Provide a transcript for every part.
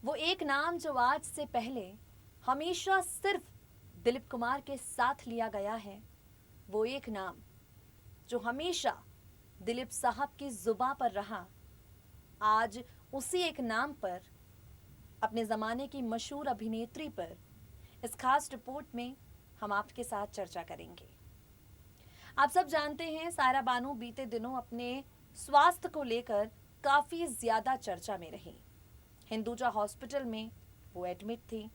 वो एक नाम जो आज से पहले हमेशा सिर्फ दिलीप कुमार के साथ लिया गया है, वो एक नाम जो हमेशा दिलीप साहब की जुबां पर रहा, आज उसी एक नाम पर अपने ज़माने की मशहूर अभिनेत्री पर इस खास रिपोर्ट में हम आपके साथ चर्चा करेंगे। आप सब जानते हैं सायरा बानू बीते दिनों अपने स्वास्थ्य को लेकर काफ़ी ज़्यादा चर्चा में रही। हिंदुजा हॉस्पिटल में वो एडमिट थी,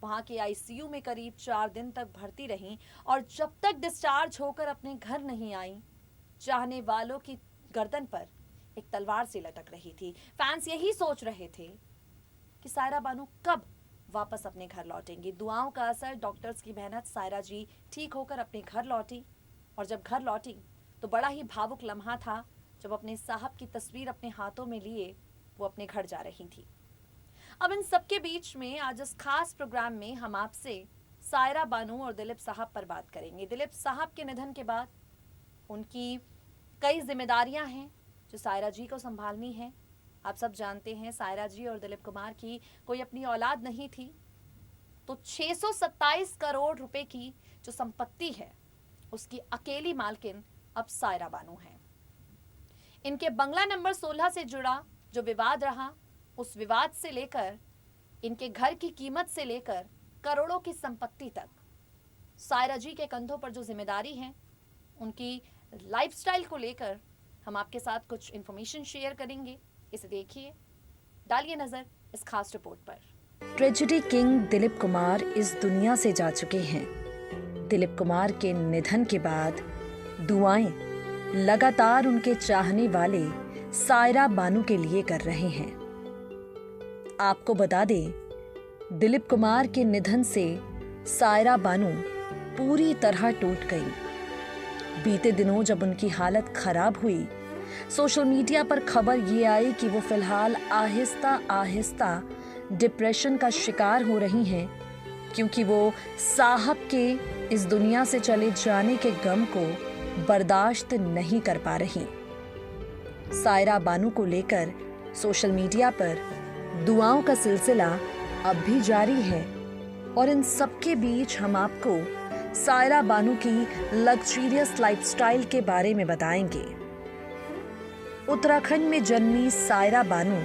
वहाँ के आईसीयू में करीब 4 दिन तक भर्ती रहीं और जब तक डिस्चार्ज होकर अपने घर नहीं आई, चाहने वालों की गर्दन पर एक तलवार से लटक रही थी। फैंस यही सोच रहे थे कि सायरा बानू कब वापस अपने घर लौटेंगी। दुआओं का असर, डॉक्टर्स की मेहनत, सायरा जी ठीक होकर अपने घर लौटी और जब घर लौटी तो बड़ा ही भावुक लम्हा था जब अपने साहब की तस्वीर अपने हाथों में लिए वो अपने घर जा रही थी। अब इन सबके बीच में आज इस खास प्रोग्राम में हम आपसे सायरा बानू और दिलीप साहब पर बात करेंगे। दिलीप साहब के निधन के बाद उनकी कई जिम्मेदारियां हैं जो सायरा जी को संभालनी है। आप सब जानते हैं सायरा जी और दिलीप कुमार की कोई अपनी औलाद नहीं थी, तो 627 करोड़ रुपए की जो संपत्ति है उसकी अकेली मालकिन अब सायरा बानू है। इनके बंगला नंबर 16 से जुड़ा जो विवाद रहा, उस विवाद से लेकर इनके घर की कीमत से लेकर करोड़ों की संपत्ति तक सायरा जी के कंधों पर जो जिम्मेदारी है, उनकी लाइफस्टाइल को लेकर हम आपके साथ कुछ इंफॉर्मेशन शेयर करेंगे। इसे देखिए, डालिए नजर इस खास रिपोर्ट पर। ट्रेजेडी किंग दिलीप कुमार इस दुनिया से जा चुके हैं। दिलीप कुमार के निधन के बाद दुआएं लगातार उनके चाहने वाले सायरा बानू के लिए कर रहे हैं। आपको बता दें, दिलीप कुमार के निधन से सायरा बानू पूरी तरह टूट गई। बीते दिनों जब उनकी हालत खराब हुई, सोशल मीडिया पर खबर ये आई कि वो फिलहाल आहिस्ता आहिस्ता डिप्रेशन का शिकार हो रही हैं, क्योंकि वो साहब के इस दुनिया से चले जाने के गम को बर्दाश्त नहीं कर पा रही। सायरा बानू को लेकर सोशल मीडिया पर दुआओं का सिलसिला अब भी जारी है और इन सबके बीच हम आपको सायरा बानू की लग्जरियस लाइफस्टाइल के बारे में बताएंगे। उत्तराखंड में जन्मी सायरा बानू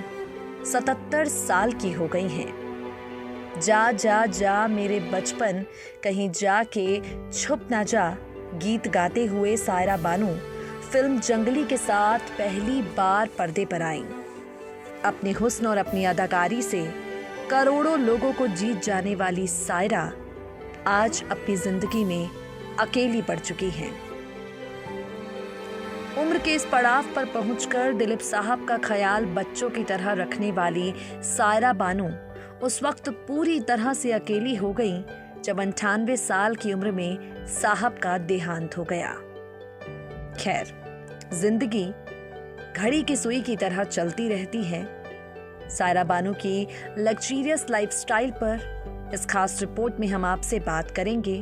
77 साल की हो गई हैं। जा जा जा मेरे बचपन, कहीं जाके छुप ना जा गीत गाते हुए सायरा बानू फिल्म जंगली के साथ पहली बार पर्दे पर आई। अपने हुस्न और अपनी अदाकारी से करोड़ों लोगों को जीत जाने वाली सायरा आज अपनी जिंदगी में अकेली पड़ चुकी हैं। उम्र के इस पड़ाव पर पहुंचकर दिलीप साहब का ख्याल बच्चों की तरह रखने वाली सायरा बानू उस वक्त पूरी तरह से अकेली हो गई जब 98 साल की उम्र में साहब का देहांत हो गया। खैर, जिंदगी घड़ी की सुई की तरह चलती रहती है। सायरा बानू की लग्जरियस लाइफस्टाइल पर इस खास रिपोर्ट में हम आपसे बात करेंगे।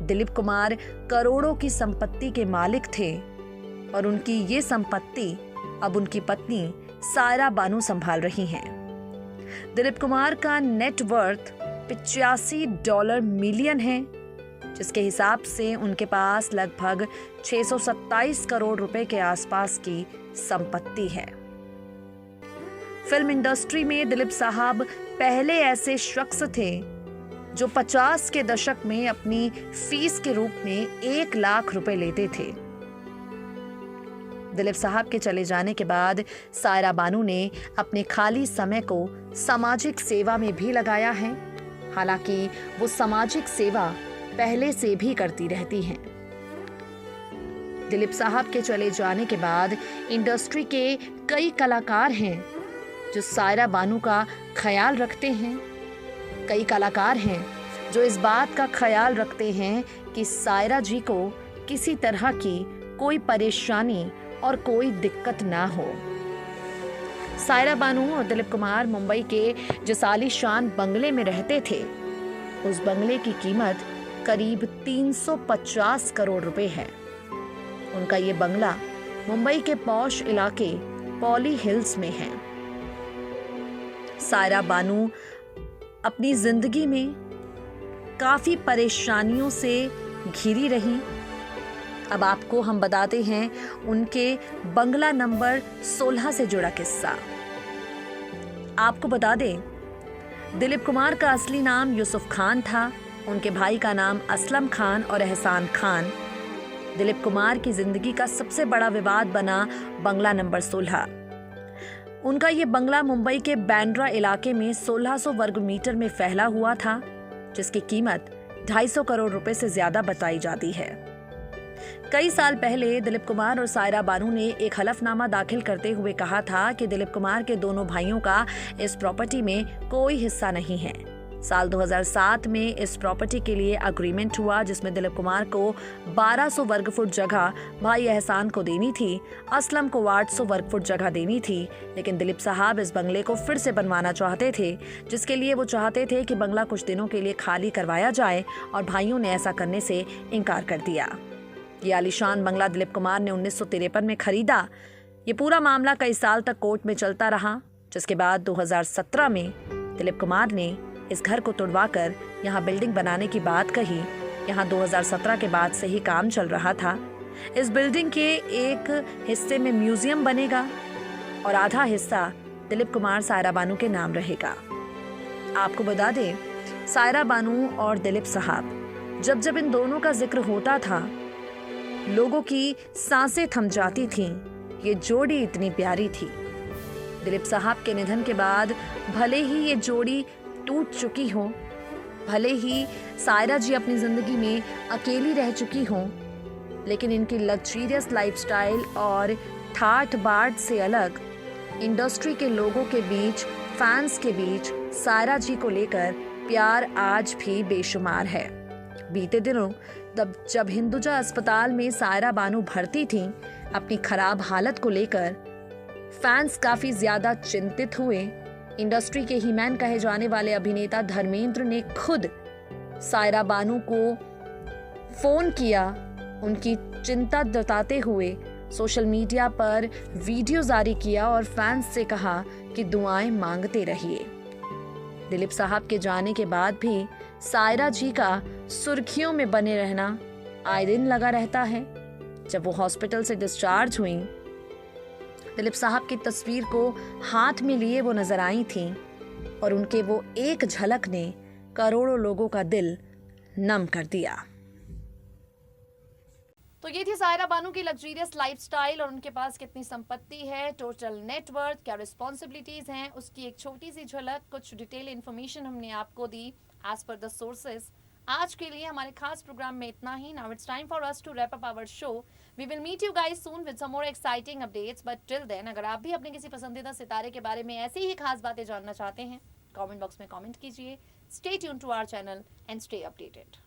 दिलीप कुमार करोड़ों की संपत्ति के मालिक थे और उनकी ये संपत्ति अब उनकी पत्नी सायरा बानू संभाल रही हैं। दिलीप कुमार का नेट वर्थ $85 मिलियन है, जिसके हिसाब से उनके पास लगभग 627 करोड़ रुपए के आसपास की संपत्ति है। फिल्म इंडस्ट्री में दिलीप साहब पहले ऐसे शख्स थे जो 50 के दशक में अपनी फीस के रूप में 1 लाख रुपए लेते थे। दिलीप साहब के चले जाने के बाद सायरा बानू ने अपने खाली समय को सामाजिक सेवा में भी लगाया है। हालांकि वो सामाजिक सेवा पहले से भी करती रहती हैं। दिलीप साहब के चले जाने के बाद इंडस्ट्री के कई कलाकार हैं जो सायरा बानू का ख्याल रखते हैं। कई कलाकार हैं जो इस बात का ख्याल रखते हैं कि सायरा जी को किसी तरह की कोई परेशानी और कोई दिक्कत ना हो। सायरा बानू और दिलीप कुमार मुंबई के जिस आलीशान बंगले में रहते थे, उस बंगले की कीमत करीब 350 करोड़ रुपए है। उनका ये बंगला मुंबई के पॉश इलाके पॉली हिल्स में है। सायरा बानू अपनी जिंदगी में काफी परेशानियों से घिरी रही। अब आपको हम बताते हैं उनके बंगला नंबर 16 से जुड़ा किस्सा। आपको बता दें, दिलीप कुमार का असली नाम यूसुफ खान था। उनके भाई का नाम असलम खान और एहसान खान। दिलीप कुमार की जिंदगी का सबसे बड़ा विवाद बना बंगला नंबर 16। उनका ये बंगला मुंबई के बांद्रा इलाके में 1600 वर्ग मीटर में फैला हुआ था, जिसकी कीमत 250 करोड़ रुपए से ज्यादा बताई जाती है। कई साल पहले दिलीप कुमार और सायरा बानू ने एक हलफनामा दाखिल करते हुए कहा था कि दिलीप कुमार के दोनों भाइयों का इस प्रॉपर्टी में कोई हिस्सा नहीं है। साल 2007 में इस प्रॉपर्टी के लिए अग्रीमेंट हुआ, जिसमें दिलीप कुमार को 1200 वर्ग फुट जगह भाई एहसान को देनी थी, असलम को 800 वर्ग फुट जगह देनी थी। लेकिन दिलीप साहब इस बंगले को फिर से बनवाना चाहते थे, जिसके लिए वो चाहते थे कि बंगला कुछ दिनों के लिए खाली करवाया जाए, और भाइयों ने ऐसा करने से इनकार कर दिया। ये आलीशान बंगला दिलीप कुमार ने 1953 में खरीदा। ये पूरा मामला कई साल तक कोर्ट में चलता रहा, जिसके बाद 2017 में दिलीप कुमार ने इस घर को तुड़वाकर यहाँ बिल्डिंग बनाने की बात कही। यहाँ 2017 के बाद से ही काम चल रहा था। इस बिल्डिंग के एक हिस्से में म्यूजियम बनेगा और आधा हिस्सा दिलीप कुमार सायरा बानू के नाम रहेगा। आपको बता दें, सायरा बानू और दिलीप साहब, जब इन दोनों का जिक्र होता था, लोगों की सांसें थम जाती थीं। ये जोड़ी इतनी प्यारी थी। दिलीप साहब के निधन के बाद भले ही ये जोड़ी टूट चुकी हो, भले ही सायरा जी अपनी जिंदगी में अकेली रह चुकी हों, लेकिन इनकी लग्जरियस लाइफस्टाइल और ठाट बाट से अलग इंडस्ट्री के लोगों के बीच, फैंस के बीच सायरा जी को लेकर प्यार आज भी बेशुमार है। बीते दिनों जब हिंदुजा अस्पताल में सायरा बानू भर्ती थीं, अपनी खराब हालत को लेकर फैंस काफी ज्यादा चिंतित हुए। इंडस्ट्री के हीमैन कहे जाने वाले अभिनेता धर्मेंद्र ने खुद सायरा बानू को फोन किया, उनकी चिंता जताते हुए सोशल मीडिया पर वीडियो जारी किया और फैंस से कहा कि दुआएं मांगते रहिए। दिलीप साहब के जाने के बाद भी सायरा जी का सुर्खियों में बने रहना आए दिन लगा रहता है। जब वो हॉस्पिटल से डिस्चार्ज हुई, दिलीप साहब की तस्वीर को हाथ में लिए वो नजर आई थीं, और उनके वो एक झलक ने करोड़ों लोगों का दिल नम कर दिया। तो ये थी सायरा बानू की लग्जरियस लाइफस्टाइल और उनके पास कितनी संपत्ति है, टोटल नेटवर्थ, क्या रिस्पॉन्सिबिलिटीज हैं, उसकी एक छोटी सी झलक, कुछ डिटेल इन्फॉर्मेशन हमने आपको दी एज पर द सोर्सेज। आज के लिए हमारे खास प्रोग्राम में इतना ही। Now it's time for us to wrap up our show. We will meet you guys soon with some more exciting updates, but till then अगर आप भी अपने किसी पसंदीदा सितारे के बारे में ऐसी ही खास बातें जानना चाहते हैं, कमेंट बॉक्स में कमेंट कीजिए। Stay tune to our channel and stay updated.